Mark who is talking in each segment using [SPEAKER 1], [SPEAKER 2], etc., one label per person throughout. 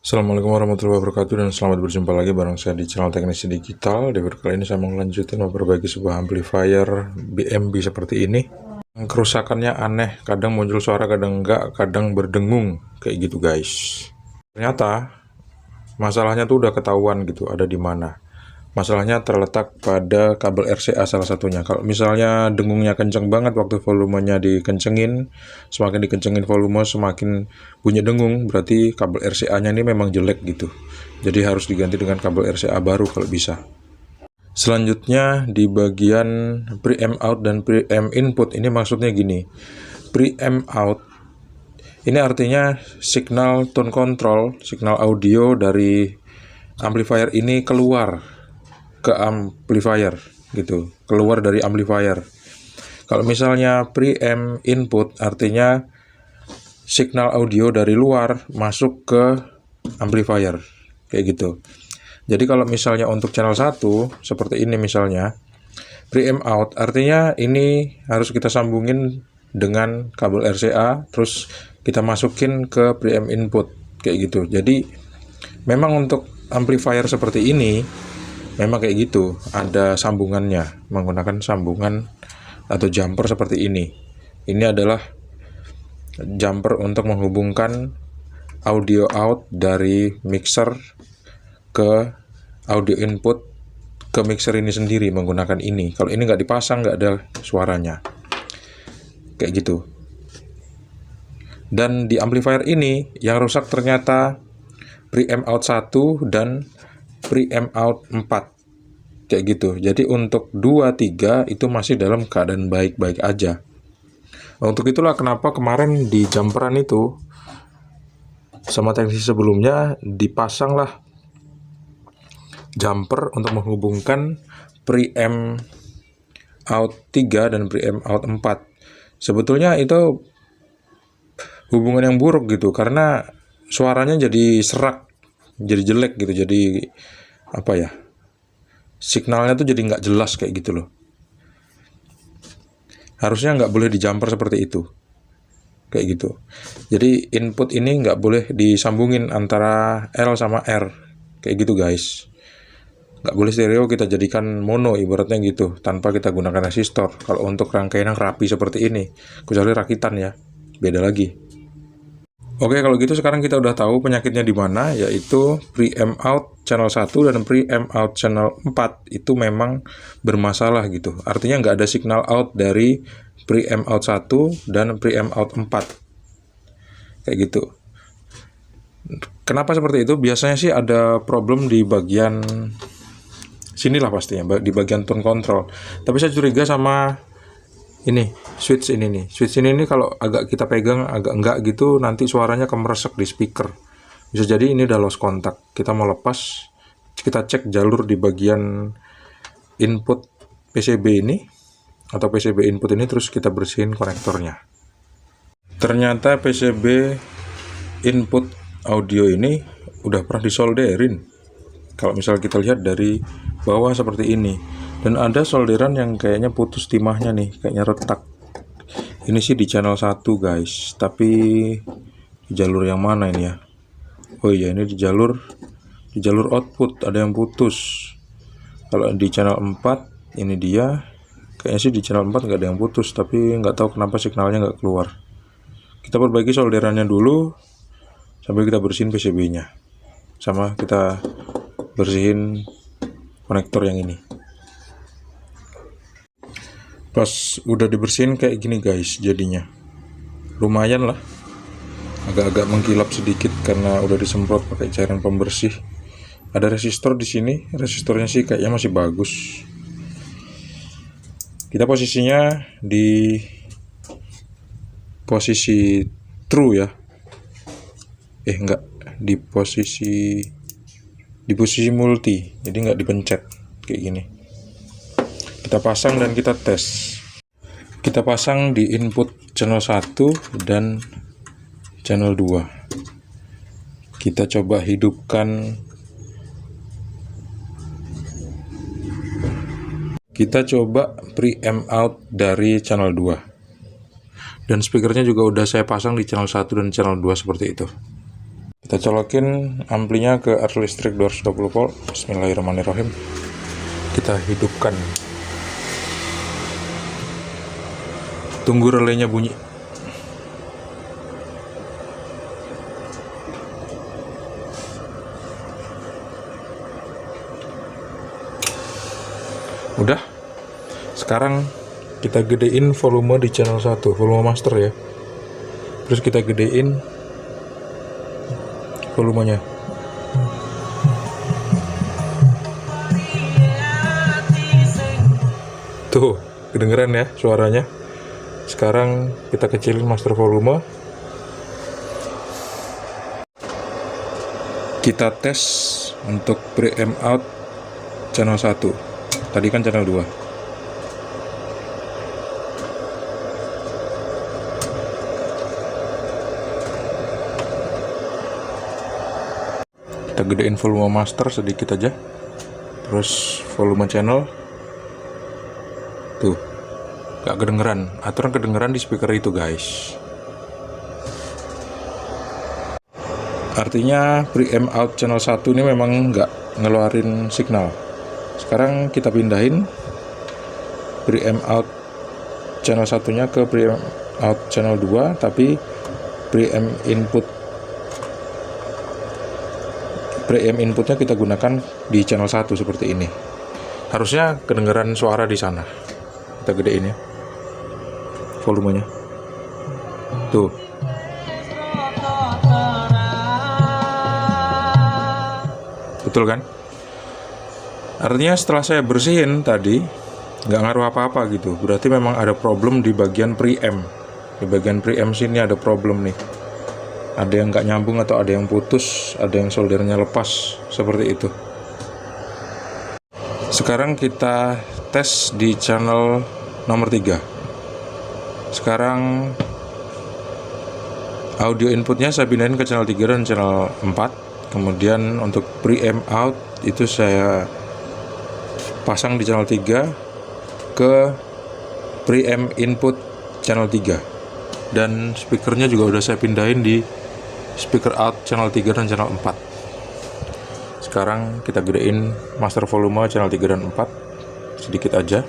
[SPEAKER 1] Assalamualaikum warahmatullahi wabarakatuh dan selamat berjumpa lagi bareng saya di channel Teknisi Digital. Di video kali ini saya mau lanjutin memperbaiki sebuah amplifier BMB seperti ini. Kerusakannya aneh, kadang muncul suara, kadang enggak, kadang berdengung kayak gitu guys. Ternyata masalahnya tuh udah ketahuan gitu, ada di mana. Masalahnya terletak pada kabel RCA salah satunya. Kalau misalnya dengungnya kenceng banget waktu volumenya dikencengin, semakin dikencengin volume semakin bunyi dengung, berarti kabel RCA-nya ini memang jelek gitu. Jadi harus diganti dengan kabel RCA baru kalau bisa. Selanjutnya di bagian preamp out dan preamp input, ini maksudnya gini. Preamp out ini artinya signal tone control, signal audio dari amplifier ini keluar ke amplifier gitu, keluar dari amplifier. Kalau misalnya preamp input artinya signal audio dari luar masuk ke amplifier kayak gitu. Jadi kalau misalnya untuk channel 1 seperti ini misalnya, preamp out artinya ini harus kita sambungin dengan kabel RCA, terus kita masukin ke preamp input kayak gitu. Jadi memang untuk amplifier seperti ini memang kayak gitu, ada sambungannya menggunakan sambungan atau jumper seperti ini. Ini adalah jumper untuk menghubungkan audio out dari mixer ke audio input ke mixer ini sendiri menggunakan ini. Kalau ini nggak dipasang nggak ada suaranya kayak gitu. Dan di amplifier ini yang rusak ternyata preamp out 1 dan preamp out 4 kayak gitu. Jadi untuk 2, 3 itu masih dalam keadaan baik-baik aja. Untuk itulah kenapa kemarin di jumperan itu sama teknisi sebelumnya dipasanglah jumper untuk menghubungkan preamp out 3 dan preamp out 4. Sebetulnya itu hubungan yang buruk gitu, karena suaranya jadi serak, jadi jelek gitu, jadi apa ya, signalnya tuh jadi nggak jelas kayak gitu loh. Harusnya nggak boleh di jumper seperti itu kayak gitu. Jadi input ini nggak boleh disambungin antara L sama R kayak gitu guys. Nggak boleh stereo kita jadikan mono ibaratnya gitu, tanpa kita gunakan resistor. Kalau untuk rangkaian yang rapi seperti ini, kecuali rakitan ya, beda lagi. Oke, kalau gitu sekarang kita udah tahu penyakitnya di mana, yaitu preamp out channel 1 dan preamp out channel 4 itu memang bermasalah gitu. Artinya nggak ada signal out dari preamp out 1 dan preamp out 4. Kayak gitu. Kenapa seperti itu? Biasanya sih ada problem di bagian sinilah pastinya, di bagian tone control. Tapi saya curiga sama ini switch ini nih. Switch ini kalau agak kita pegang agak enggak gitu, nanti suaranya kemeresek di speaker. Bisa jadi ini udah lost kontak. Kita mau lepas, kita cek jalur di bagian input PCB ini atau PCB input ini, terus kita bersihin konektornya. Ternyata PCB input audio ini udah pernah disolderin. Kalau misal kita lihat dari bawah seperti ini, dan ada solderan yang kayaknya putus timahnya nih, kayaknya retak. Ini sih di channel 1 guys, tapi di jalur yang mana ini ya? Oh iya, ini di jalur output ada yang putus. Kalau di channel 4 ini dia, kayaknya sih di channel 4 nggak ada yang putus, tapi nggak tahu kenapa signalnya nggak keluar. Kita perbaiki solderannya dulu sambil kita bersihin PCB-nya, sama kita bersihin konektor yang ini. Pas udah dibersihin kayak gini guys, jadinya lumayan lah, agak-agak mengkilap sedikit karena udah disemprot pakai cairan pembersih. Ada resistor di sini, resistornya sih kayaknya masih bagus. Kita posisinya di posisi true ya, enggak, di posisi multi, jadi nggak dipencet kayak gini. Kita pasang dan kita tes. Kita pasang di input channel 1 dan channel 2. Kita coba hidupkan. Kita coba preamp out dari channel 2. Dan speakernya juga udah saya pasang di channel 1 dan channel 2 seperti itu. Kita colokin amplinya ke arus listrik 220 volt. Bismillahirrahmanirrahim. Kita hidupkan. Tunggu relenya bunyi. Udah. Sekarang kita gedein volume di channel 1, volume master ya. Terus kita gedein volumenya. Tuh, kedengeran ya suaranya. Sekarang kita kecilin master volume. Kita tes untuk preamp out channel 1. Tadi kan channel 2. Kita gedein volume master sedikit aja, terus volume channel tuh gak kedengeran. Aturan kedengeran di speaker itu guys, artinya preamp out channel 1 ini memang gak ngeluarin signal. Sekarang kita pindahin preamp out channel 1 nya ke preamp out channel 2, tapi preamp inputnya kita gunakan di channel 1 seperti ini. Harusnya kedengeran suara di sana. Kita gedein ya volumenya. Tuh. Betul kan? Artinya setelah saya bersihin tadi nggak ngaruh apa-apa gitu. Berarti memang ada problem di bagian preamp. Di bagian preamp sini ada problem nih. Ada yang nggak nyambung atau ada yang putus, ada yang soldernya lepas, seperti itu. Sekarang kita tes di channel nomor 3. Sekarang audio inputnya saya pindahin ke channel 3 dan channel 4. Kemudian untuk preamp out itu saya pasang di channel 3 ke preamp input channel 3. Dan speakernya juga udah saya pindahin di speaker out channel 3 dan channel 4. Sekarang kita gedein master volume channel 3 dan 4 sedikit aja.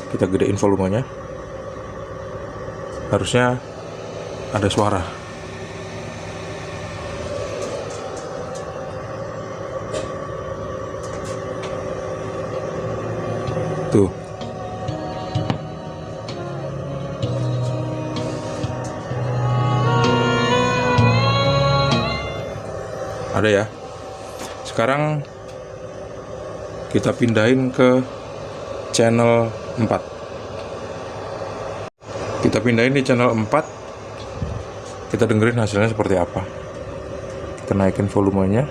[SPEAKER 1] Kita gedein volumenya. Harusnya ada suara. Tuh. Ada ya. Sekarang kita pindahin ke channel 4. Kita pindahin di channel 4. Kita dengerin hasilnya seperti apa. Kita naikin volumenya.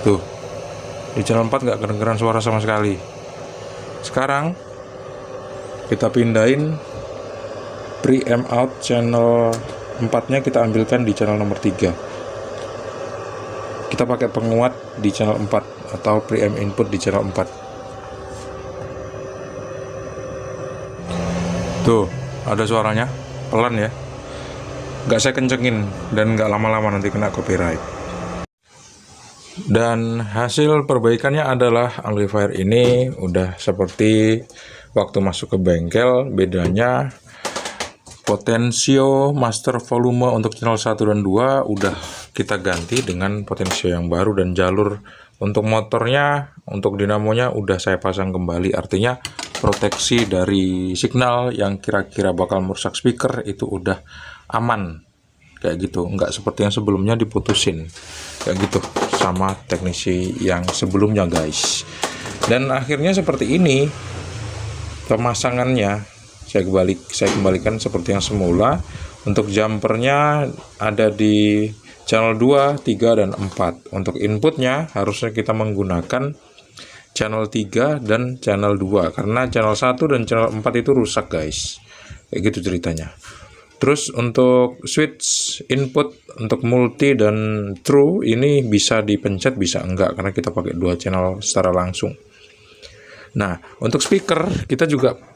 [SPEAKER 1] Tuh. Di channel 4 nggak kedengeran suara sama sekali. Sekarang kita pindahin preamp out channel 4-nya kita ambilkan di channel nomor 3. Kita pakai penguat di channel 4 atau preamp input di channel 4. Tuh, ada suaranya, pelan ya. Nggak saya kencengin dan nggak lama-lama nanti kena copyright. Dan hasil perbaikannya adalah amplifier ini udah seperti waktu masuk ke bengkel. Bedanya potensio master volume untuk channel 1 dan 2 udah kita ganti dengan potensio yang baru, dan jalur untuk motornya, untuk dinamonya udah saya pasang kembali. Artinya proteksi dari signal yang kira-kira bakal merusak speaker itu udah aman. Kayak gitu, nggak seperti yang sebelumnya diputusin. Kayak gitu, sama teknisi yang sebelumnya guys. Dan akhirnya seperti ini pemasangannya. Saya kembalikan seperti yang semula. Untuk jumpernya ada di channel 2, 3, dan 4. Untuk inputnya harusnya kita menggunakan channel 3 dan channel 2. Karena channel 1 dan channel 4 itu rusak guys. Kayak gitu ceritanya. Terus untuk switch input untuk multi dan true ini bisa dipencet, bisa enggak, karena kita pakai 2 channel secara langsung. Nah, untuk speaker kita juga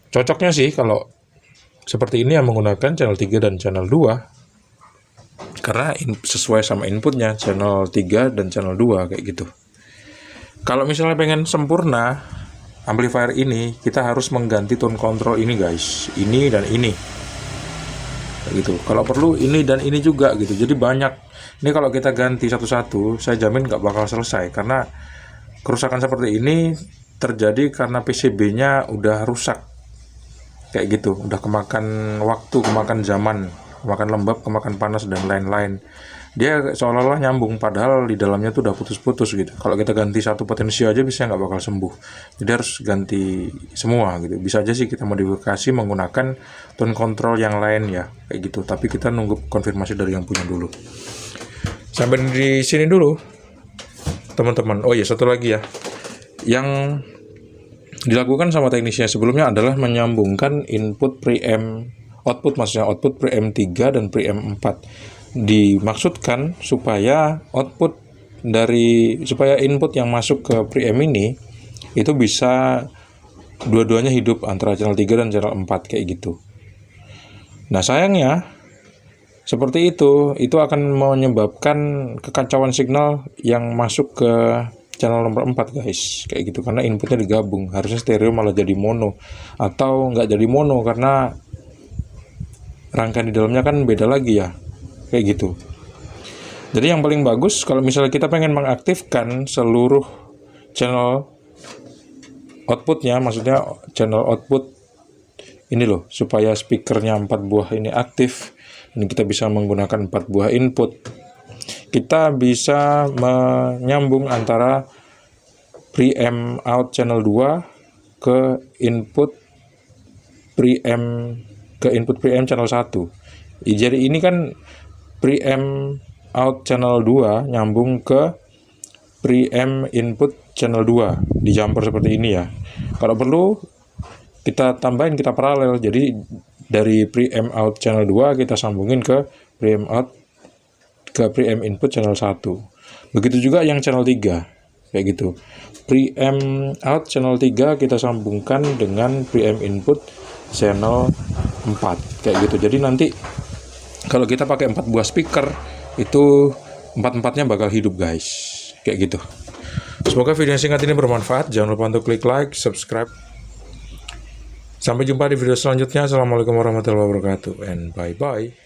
[SPEAKER 1] cocoknya sih kalau seperti ini yang menggunakan channel 3 dan channel 2. Karena sesuai sama inputnya channel 3 dan channel 2 kayak gitu. Kalau misalnya pengen sempurna amplifier ini, kita harus mengganti tone control ini guys. Ini dan ini. Kayak gitu. Kalau perlu ini dan ini juga gitu. Jadi banyak. Ini kalau kita ganti satu-satu, saya jamin nggak bakal selesai. Karena kerusakan seperti ini terjadi karena PCB-nya udah rusak. Kayak gitu. Udah kemakan waktu, kemakan zaman, kemakan lembab, kemakan panas, dan lain-lain. Dia seolah-olah nyambung, padahal di dalamnya tuh udah putus-putus gitu. Kalau kita ganti satu potensi aja bisa nggak bakal sembuh. Jadi harus ganti semua gitu. Bisa aja sih kita modifikasi menggunakan tone control yang lain ya, kayak gitu. Tapi kita nunggu konfirmasi dari yang punya dulu. Sampai di sini dulu, teman-teman. Oh iya, satu lagi ya. Yang dilakukan sama teknisnya sebelumnya adalah menyambungkan input preamp, output maksudnya output preamp 3 dan preamp 4. Dimaksudkan supaya input yang masuk ke preamp ini itu bisa dua-duanya hidup antara channel 3 dan channel 4 kayak gitu. Nah, sayangnya seperti itu akan menyebabkan kekacauan signal yang masuk ke channel nomor 4 guys, kayak gitu, karena inputnya digabung. Harusnya stereo malah jadi mono, atau nggak jadi mono karena rangkaian di dalamnya kan beda lagi ya, kayak gitu. Jadi yang paling bagus kalau misalnya kita pengen mengaktifkan seluruh channel outputnya, maksudnya channel output ini loh, supaya speakernya 4 buah ini aktif, dan kita bisa menggunakan 4 buah input. Kita bisa menyambung antara preamp out channel 2 ke input preamp channel 1. Jadi ini kan preamp out channel 2 nyambung ke preamp input channel 2 di jumper seperti ini ya. Kalau perlu kita tambahin, kita paralel. Jadi dari preamp out channel 2 kita sambungin ke preamp out ke preamp input channel 1. Begitu juga yang channel 3. Kayak gitu. Preamp out channel 3 kita sambungkan dengan preamp input channel 4. Kayak gitu. Jadi nanti kalau kita pakai 4 buah speaker, itu 4-4-nya bakal hidup guys. Kayak gitu. Semoga video singkat ini bermanfaat. Jangan lupa untuk klik like, subscribe. Sampai jumpa di video selanjutnya. Assalamualaikum warahmatullahi wabarakatuh. And bye-bye.